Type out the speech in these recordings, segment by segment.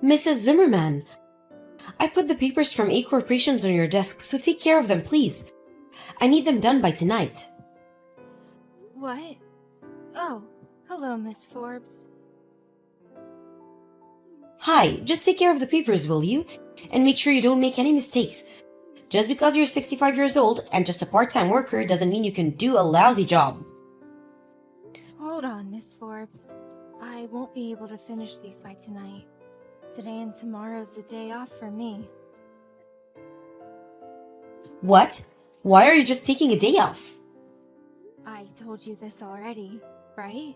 Mrs. Zimmerman, I put the papers from 8 corporations on your desk, so take care of them, please. I need them done by tonight. What? Oh, hello, Miss Forbes. Hi, just take care of the papers, will you? And make sure you don't make any mistakes. Just because you're 65 years old and just a part-time worker doesn't mean you can do a lousy job. Hold on, Miss Forbes. I won't be able to finish these by tonight. Today and tomorrow's a day off for me. What? Why are you just taking a day off? I told you this already, right?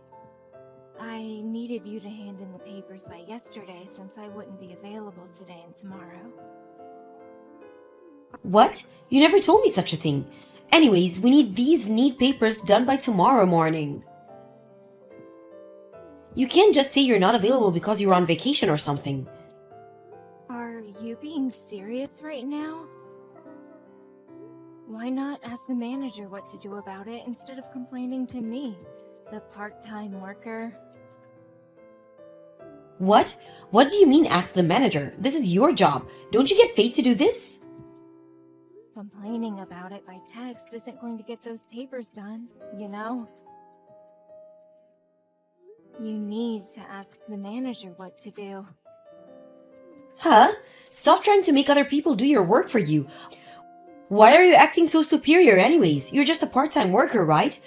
I needed you to hand in the papers by yesterday since I wouldn't be available today and tomorrow. What? You never told me such a thing. Anyways, we need these neat papers done by tomorrow morning. You can't just say you're not available because you're on vacation or something. Are you being serious right now? Why not ask the manager what to do about it instead of complaining to me, the part-time worker? What? What do you mean ask the manager? This is your job. Don't you get paid to do this? Complaining about it by text isn't going to get those papers done, you know? You need to ask the manager what to do. Huh? Stop trying to make other people do your work for you. Why are you acting so superior anyways? You're just a part-time worker, right?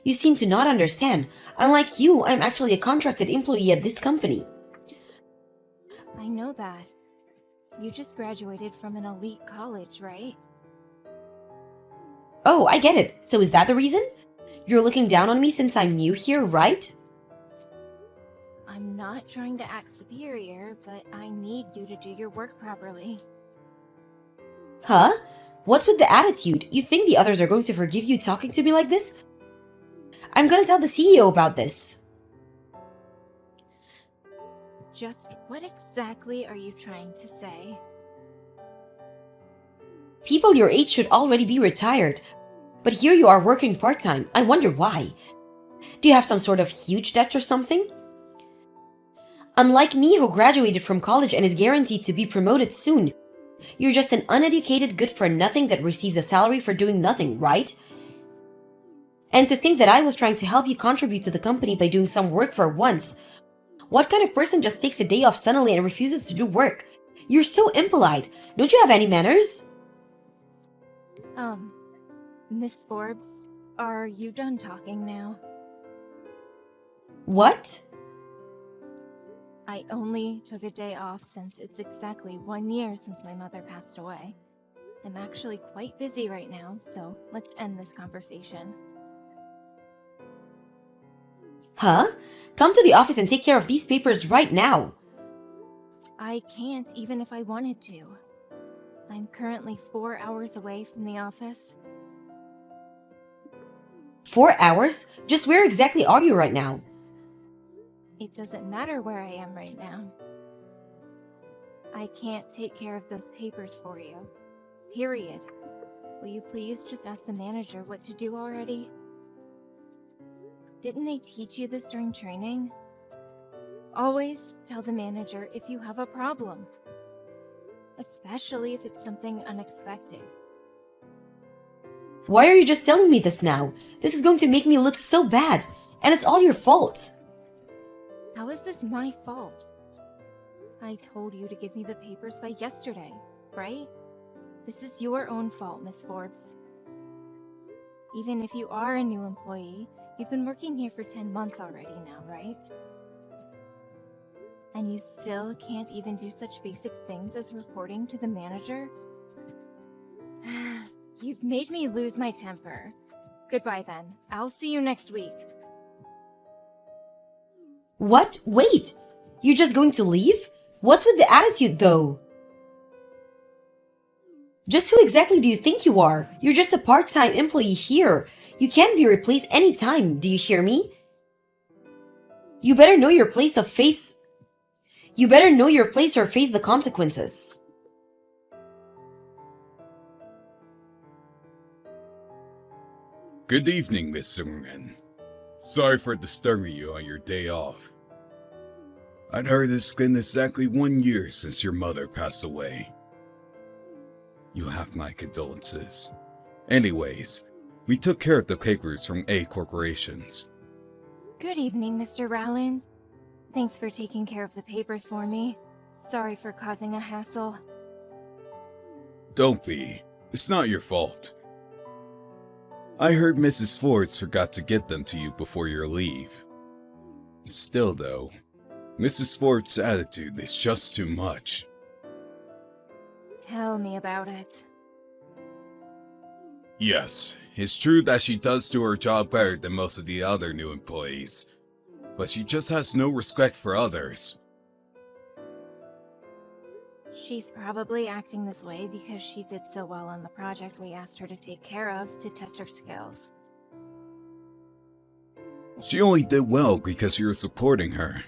You seem to not understand. Unlike you, I'm actually a contracted employee at this company. I know that. You just graduated from an elite college, right? Oh, I get it. So is that the reason? You're looking down on me since I'm new here, right? I'm not trying to act superior, but I need you to do your work properly. Huh? What's with the attitude? You think the others are going to forgive you talking to me like this? I'm gonna tell the CEO about this. Just what exactly are you trying to say? People your age should already be retired. But here you are working part-time. I wonder why. Do you have some sort of huge debt or something? Unlike me who graduated from college and is guaranteed to be promoted soon, you're just an uneducated good-for-nothing that receives a salary for doing nothing, right? And to think that I was trying to help you contribute to the company by doing some work for once. What kind of person just takes a day off suddenly and refuses to do work? You're so impolite. Don't you have any manners? Miss Forbes, are you done talking now? What? I only took a day off since it's exactly 1 year since my mother passed away. I'm actually quite busy right now, so let's end this conversation. Huh? Come to the office and take care of these papers right now. I can't even if I wanted to. I'm currently 4 hours away from the office. 4 hours? Just where exactly are you right now? It doesn't matter where I am right now. I can't take care of those papers for you. Period. Will you please just ask the manager what to do already? Didn't they teach you this during training? Always tell the manager if you have a problem. Especially if it's something unexpected. Why are you just telling me this now? This is going to make me look so bad. And it's all your fault. How is this my fault? I told you to give me the papers by yesterday, right? This is your own fault, Miss Forbes. Even if you are a new employee, you've been working here for 10 months already now, right? And you still can't even do such basic things as reporting to the manager? You've made me lose my temper. Goodbye then. I'll see you next week. What? Wait! You're just going to leave? What's with the attitude, though? Just who exactly do you think you are? You're just a part-time employee here. You can't be replaced anytime, do you hear me? You better know your place or face the consequences. Good evening, Miss Zimmerman. Sorry for disturbing you on your day off. I'd heard it's been exactly 1 year since your mother passed away. You have my condolences. Anyways, we took care of the papers from A Corporations. Good evening, Mr. Rowland. Thanks for taking care of the papers for me. Sorry for causing a hassle. Don't be. It's not your fault. I heard Mrs. Forbes forgot to get them to you before your leave. Still though, Mrs. Forbes' attitude is just too much. Tell me about it. Yes, it's true that she does do her job better than most of the other new employees, but she just has no respect for others. She's probably acting this way because she did so well on the project we asked her to take care of to test her skills. She only did well because you're supporting her.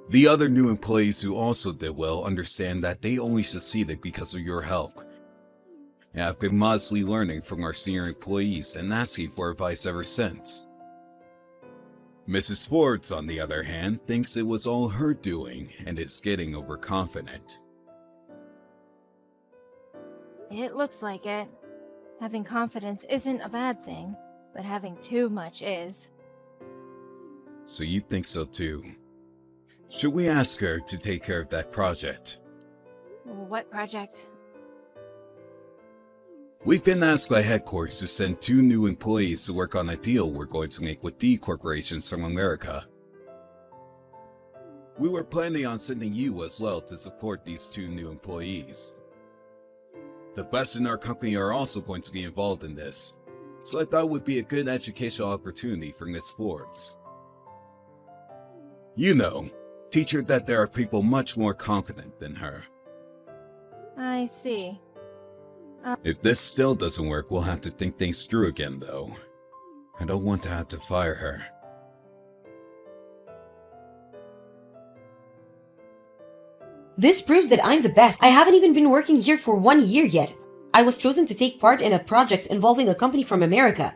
The other new employees who also did well understand that they only succeeded because of your help. And I've been modestly learning from our senior employees and asking for advice ever since. Mrs. Forbes, on the other hand, thinks it was all her doing and is getting overconfident. It looks like it. Having confidence isn't a bad thing, but having too much is. So you think so too? Should we ask her to take care of that project? What project? We've been asked by headquarters to send 2 new employees to work on a deal we're going to make with D Corporations from America. We were planning on sending you as well to support these 2 new employees. The best in our company are also going to be involved in this, so I thought it would be a good educational opportunity for Miss Forbes. You know, teach her that there are people much more competent than her. I see. If this still doesn't work, we'll have to think things through again, though. I don't want to have to fire her. This proves that I'm the best. I haven't even been working here for 1 year yet. I was chosen to take part in a project involving a company from America.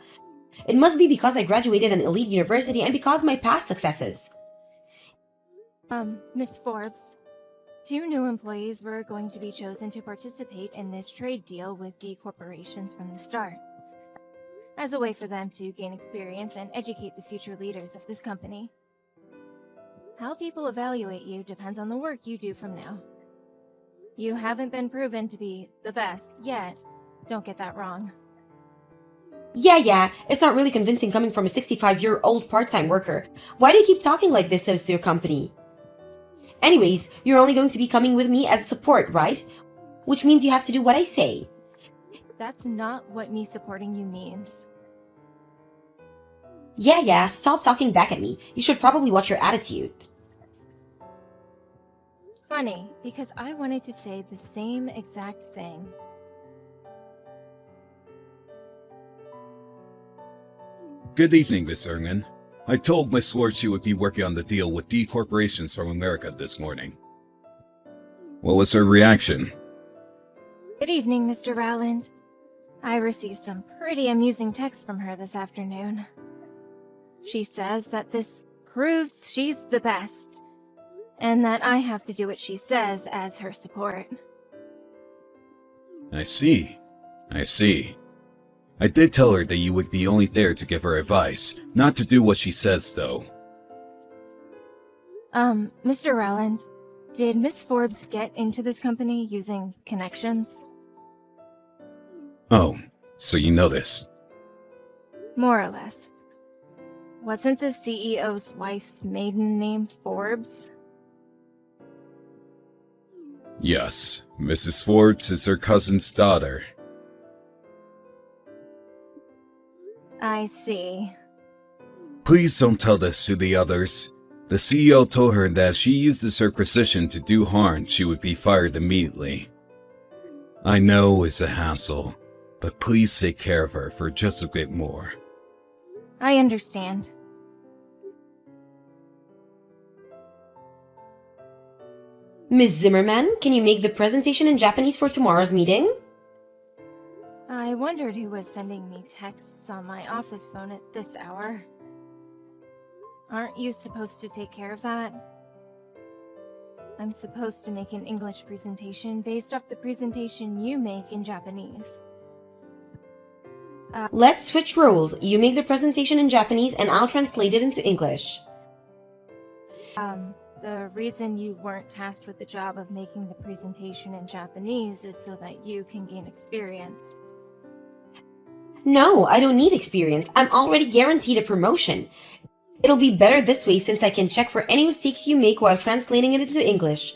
It must be because I graduated an elite university and because of my past successes. Miss Forbes, 2 new employees were going to be chosen to participate in this trade deal with D Corporations from the start, as a way for them to gain experience and educate the future leaders of this company. How people evaluate you depends on the work you do from now. You haven't been proven to be the best yet. Don't get that wrong. Yeah, it's not really convincing coming from a 65-year-old part-time worker. Why do you keep talking like this to your company? Anyways, you're only going to be coming with me as support, right? Which means you have to do what I say. That's not what me supporting you means. Yeah, stop talking back at me. You should probably watch your attitude. Funny, because I wanted to say the same exact thing. Good evening, Miss Erngin. I told Miss Forbes she would be working on the deal with D Corporations from America this morning. What was her reaction? Good evening, Mr. Rowland. I received some pretty amusing texts from her this afternoon. She says that this proves she's the best, and that I have to do what she says as her support. I see. I did tell her that you would be only there to give her advice, not to do what she says, though. Mr. Rowland, did Miss Forbes get into this company using connections? Oh, so you know this. More or less. Wasn't the CEO's wife's maiden name Forbes? Yes, Mrs. Forbes is her cousin's daughter. I see. Please don't tell this to the others. The CEO told her that if she uses her position to do harm, she would be fired immediately. I know it's a hassle, but please take care of her for just a bit more. I understand. Ms. Zimmerman, can you make the presentation in Japanese for tomorrow's meeting? I wondered who was sending me texts on my office phone at this hour. Aren't you supposed to take care of that? I'm supposed to make an English presentation based off the presentation you make in Japanese. Let's switch roles. You make the presentation in Japanese and I'll translate it into English. The reason you weren't tasked with the job of making the presentation in Japanese is so that you can gain experience. No, I don't need experience. I'm already guaranteed a promotion. It'll be better this way since I can check for any mistakes you make while translating it into English.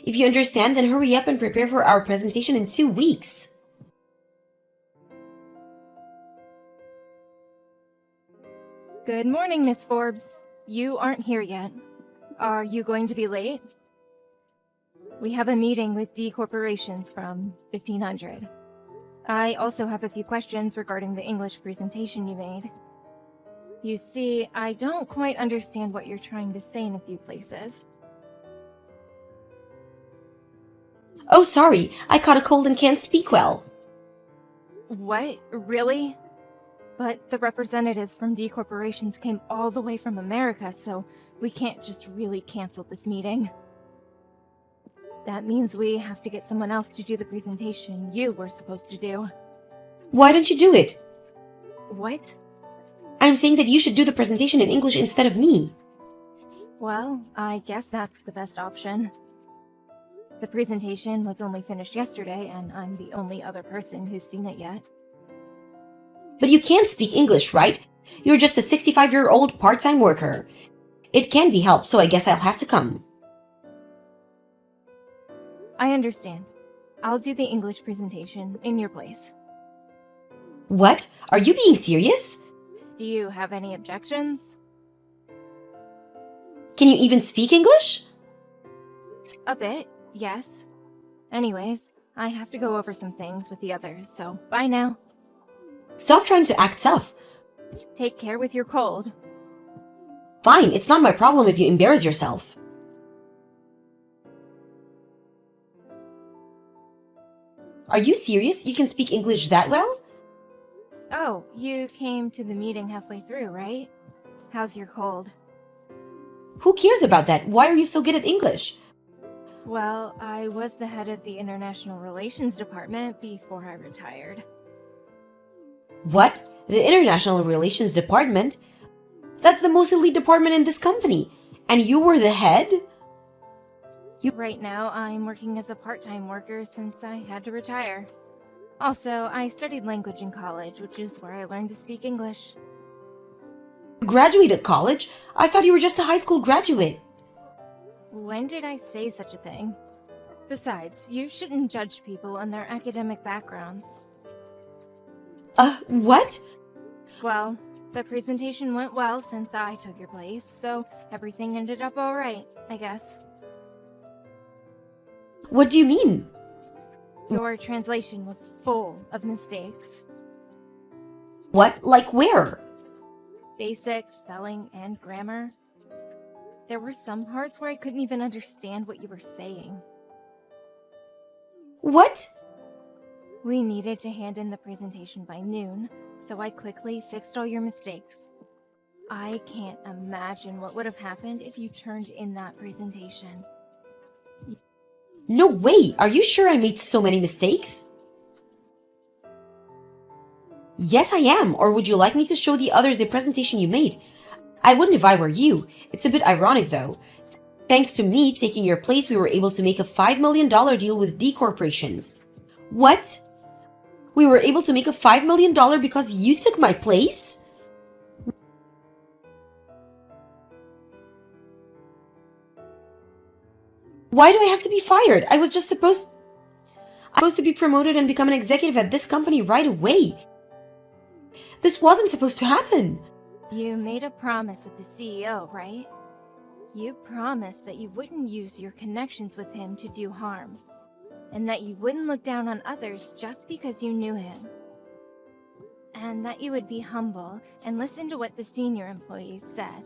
If you understand, then hurry up and prepare for our presentation in 2 weeks. Good morning, Miss Forbes. You aren't here yet. Are you going to be late? We have a meeting with D Corporations from 1500. I also have a few questions regarding the English presentation you made. You see, I don't quite understand what you're trying to say in a few places. Oh, sorry. I caught a cold and can't speak well. What? Really? But the representatives from D Corporations came all the way from America, so we can't just really cancel this meeting. That means we have to get someone else to do the presentation you were supposed to do. Why don't you do it? What? I'm saying that you should do the presentation in English instead of me. Well, I guess that's the best option. The presentation was only finished yesterday, and I'm the only other person who's seen it yet. But you can't speak English, right? You're just a 65-year-old part-time worker. It can be helped, so I guess I'll have to come. I understand. I'll do the English presentation in your place. What? Are you being serious? Do you have any objections? Can you even speak English? A bit, yes. Anyways, I have to go over some things with the others, so bye now. Stop trying to act tough. Take care with your cold. Fine, it's not my problem if you embarrass yourself. Are you serious? You can speak English that well? Oh, you came to the meeting halfway through, right? How's your cold? Who cares about that? Why are you so good at English? Well, I was the head of the International Relations Department before I retired. What? The International Relations Department? That's the most elite department in this company. And you were the head? Right now, I'm working as a part-time worker since I had to retire. Also, I studied language in college, which is where I learned to speak English. You graduated college? I thought you were just a high school graduate. When did I say such a thing? Besides, you shouldn't judge people on their academic backgrounds. What? Well, the presentation went well since I took your place, so everything ended up alright, I guess. What do you mean? Your translation was full of mistakes. What? Like where? Basic spelling and grammar. There were some parts where I couldn't even understand what you were saying. What? We needed to hand in the presentation by noon, so I quickly fixed all your mistakes. I can't imagine what would have happened if you turned in that presentation. No way! Are you sure I made so many mistakes? Yes, I am. Or would you like me to show the others the presentation you made? I wouldn't if I were you. It's a bit ironic though. Thanks to me taking your place, we were able to make a $5 million deal with D Corporations. What? We were able to make a $5 million because you took my place? Why do I have to be fired? I was just supposed to be promoted and become an executive at this company right away. This wasn't supposed to happen. You made a promise with the CEO, right? You promised that you wouldn't use your connections with him to do harm, and that you wouldn't look down on others just because you knew him. And that you would be humble and listen to what the senior employees said.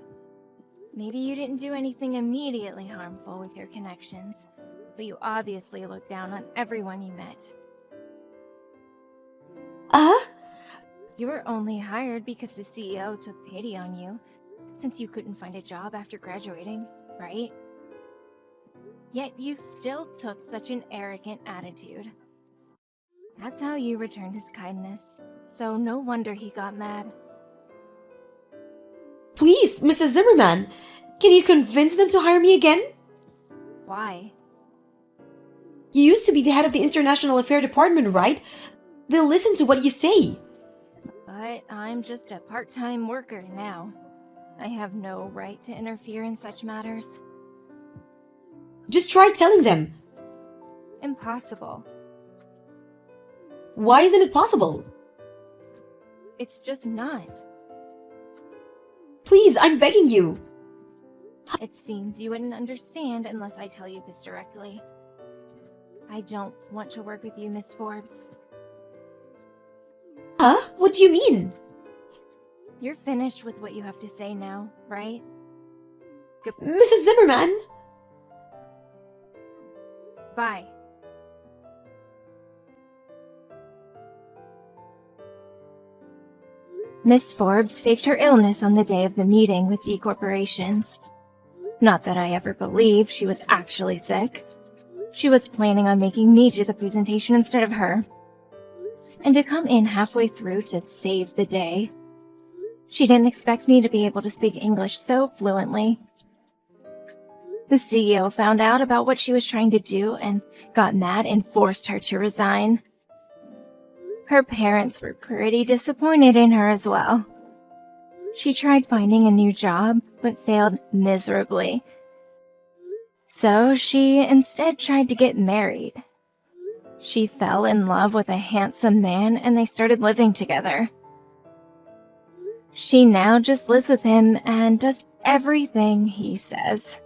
Maybe you didn't do anything immediately harmful with your connections, but you obviously looked down on everyone you met. You were only hired because the CEO took pity on you, since you couldn't find a job after graduating, right? Yet you still took such an arrogant attitude. That's how you returned his kindness, so no wonder he got mad. Please, Mrs. Zimmerman, can you convince them to hire me again? Why? You used to be the head of the International Affair Department, right? They'll listen to what you say. But I'm just a part-time worker now. I have no right to interfere in such matters. Just try telling them. Impossible. Why isn't it possible? It's just not. Please, I'm begging you. It seems you wouldn't understand unless I tell you this directly. I don't want to work with you, Miss Forbes. Huh? What do you mean? You're finished with what you have to say now, right? Mrs. Zimmerman? Bye. Miss Forbes faked her illness on the day of the meeting with D Corporations. Not that I ever believed she was actually sick. She was planning on making me do the presentation instead of her. And to come in halfway through to save the day. She didn't expect me to be able to speak English so fluently. The CEO found out about what she was trying to do and got mad and forced her to resign. Her parents were pretty disappointed in her as well. She tried finding a new job, but failed miserably. So she instead tried to get married. She fell in love with a handsome man and they started living together. She now just lives with him and does everything he says.